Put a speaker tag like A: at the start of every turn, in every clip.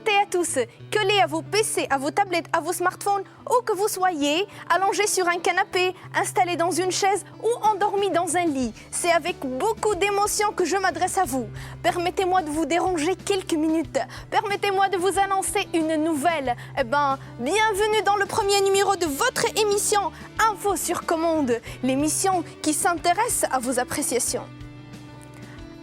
A: toutes et à tous, collés à vos PC, à vos tablettes, à vos smartphones, où que vous soyez, allongés sur un canapé, installés dans une chaise ou endormis dans un lit. C'est avec beaucoup d'émotion que je m'adresse à vous. Permettez-moi de vous déranger quelques minutes. Permettez-moi de vous annoncer une nouvelle. Bienvenue dans le premier numéro de votre émission Info sur commande, l'émission qui s'intéresse à vos appréciations.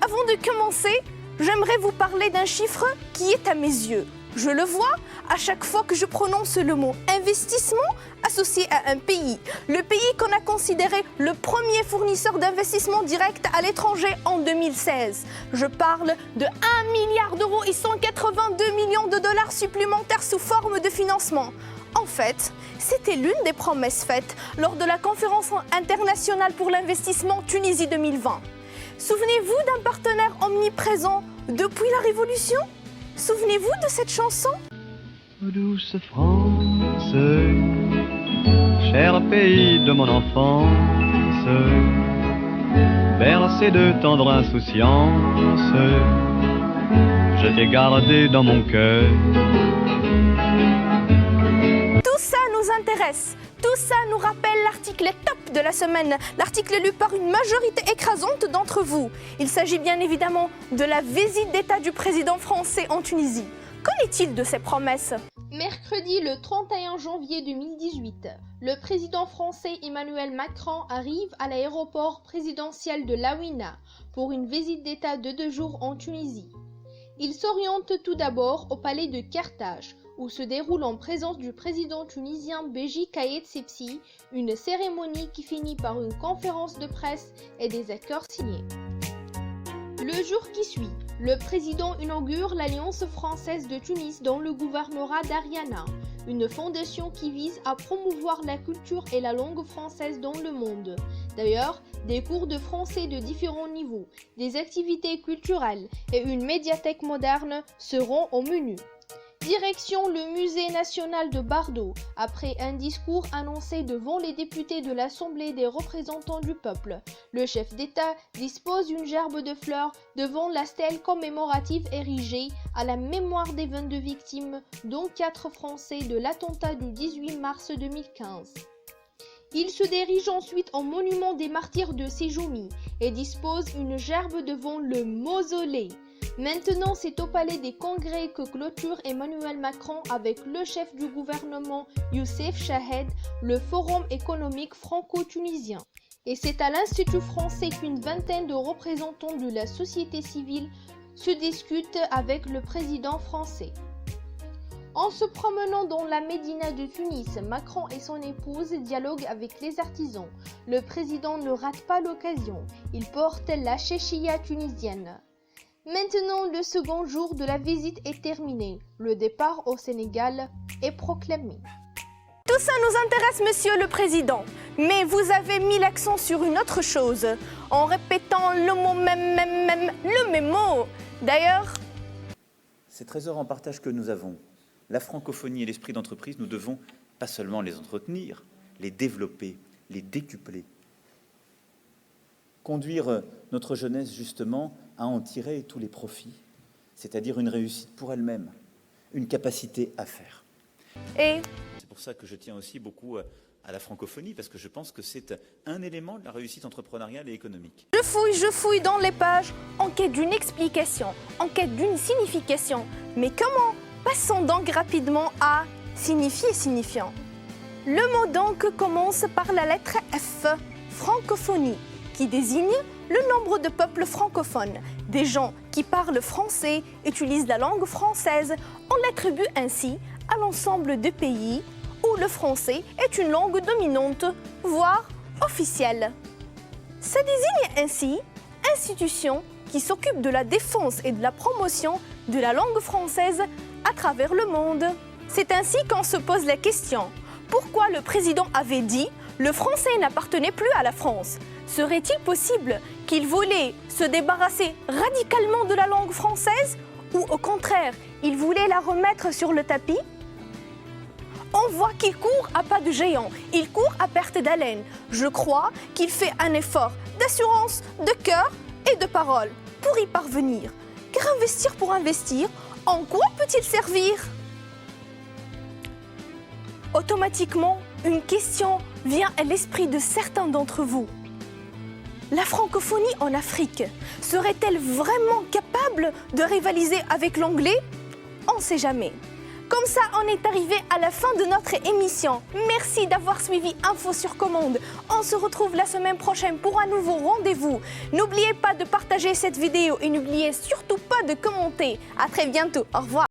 A: Avant de commencer, j'aimerais vous parler d'un chiffre qui est à mes yeux. Je le vois à chaque fois que je prononce le mot investissement associé à un pays. Le pays qu'on a considéré le premier fournisseur d'investissement direct à l'étranger en 2016. Je parle de 1 milliard d'euros et 182 millions de dollars supplémentaires sous forme de financement. En fait, c'était l'une des promesses faites lors de la conférence internationale pour l'investissement Tunisie 2020. Souvenez-vous d'un partenaire omniprésent depuis la Révolution? Souvenez-vous de cette chanson?
B: Douce France, cher pays de mon enfance, bercé de tendre insouciance, je t'ai gardé dans mon cœur.
A: Tout ça nous intéresse. Tout ça nous rappelle l'article top de la semaine, l'article lu par une majorité écrasante d'entre vous. Il s'agit bien évidemment de la visite d'État du président français en Tunisie. Qu'en est-il de ces promesses?
C: Mercredi le 31 janvier 2018, le président français Emmanuel Macron arrive à l'aéroport présidentiel de Laouina pour une visite d'État de 2 jours en Tunisie. Il s'oriente tout d'abord au palais de Carthage, où se déroule en présence du président tunisien Béji Caïd Sebsi une cérémonie qui finit par une conférence de presse et des accords signés. Le jour qui suit, le président inaugure l'Alliance française de Tunis dans le gouvernorat d'Ariana, une fondation qui vise à promouvoir la culture et la langue française dans le monde. D'ailleurs, des cours de français de différents niveaux, des activités culturelles et une médiathèque moderne seront au menu. Direction le musée national de Bardo, après un discours annoncé devant les députés de l'Assemblée des représentants du peuple. Le chef d'État dispose d'une gerbe de fleurs devant la stèle commémorative érigée à la mémoire des 22 victimes, dont 4 Français de l'attentat du 18 mars 2015. Il se dirige ensuite au monument des martyrs de Séjoumi et dispose une gerbe devant le mausolée. Maintenant, c'est au palais des congrès que clôture Emmanuel Macron avec le chef du gouvernement Youssef Chahed le forum économique franco-tunisien. Et c'est à l'Institut français qu'une vingtaine de représentants de la société civile se discutent avec le président français. En se promenant dans la Médina de Tunis, Macron et son épouse dialoguent avec les artisans. Le président ne rate pas l'occasion. Il porte la chéchia tunisienne. Maintenant, le second jour de la visite est terminé. Le départ au Sénégal est proclamé.
A: Tout ça nous intéresse, monsieur le président. Mais vous avez mis l'accent sur une autre chose, en répétant le mot le même mot. D'ailleurs,
D: ces trésors en partage que nous avons, la francophonie et l'esprit d'entreprise, nous devons pas seulement les entretenir, les développer, les décupler. Conduire notre jeunesse justement à en tirer tous les profits, c'est-à-dire une réussite pour elle-même, une capacité à faire.
A: Et
D: c'est pour ça que je tiens aussi beaucoup à la francophonie, parce que je pense que c'est un élément de la réussite entrepreneuriale et économique.
A: Je fouille dans les pages, en quête d'une explication, en quête d'une signification. Mais comment? Passons donc rapidement à signifier signifiant. Le mot donc commence par la lettre F, francophonie, qui désigne le nombre de peuples francophones. Des gens qui parlent français utilisent la langue française. On l'attribue ainsi à l'ensemble des pays où le français est une langue dominante, voire officielle. Ça désigne ainsi institutions qui s'occupent de la défense et de la promotion de la langue française à travers le monde. C'est ainsi qu'on se pose la question, pourquoi le président avait dit « le français n'appartenait plus à la France ». Serait-il possible qu'il voulait se débarrasser radicalement de la langue française ou au contraire, il voulait la remettre sur le tapis? On voit qu'il court à pas de géant, il court à perte d'haleine. Je crois qu'il fait un effort d'assurance, de cœur et de parole pour y parvenir. Car investir pour investir, En quoi peut-il servir? Automatiquement, une question vient à l'esprit de certains d'entre vous. La francophonie en Afrique serait-elle vraiment capable de rivaliser avec l'anglais? On ne sait jamais. Comme ça, on est arrivé à la fin de notre émission. Merci d'avoir suivi Info sur Commande. On se retrouve la semaine prochaine pour un nouveau rendez-vous. N'oubliez pas de partager cette vidéo et n'oubliez surtout pas de commenter. À très bientôt. Au revoir.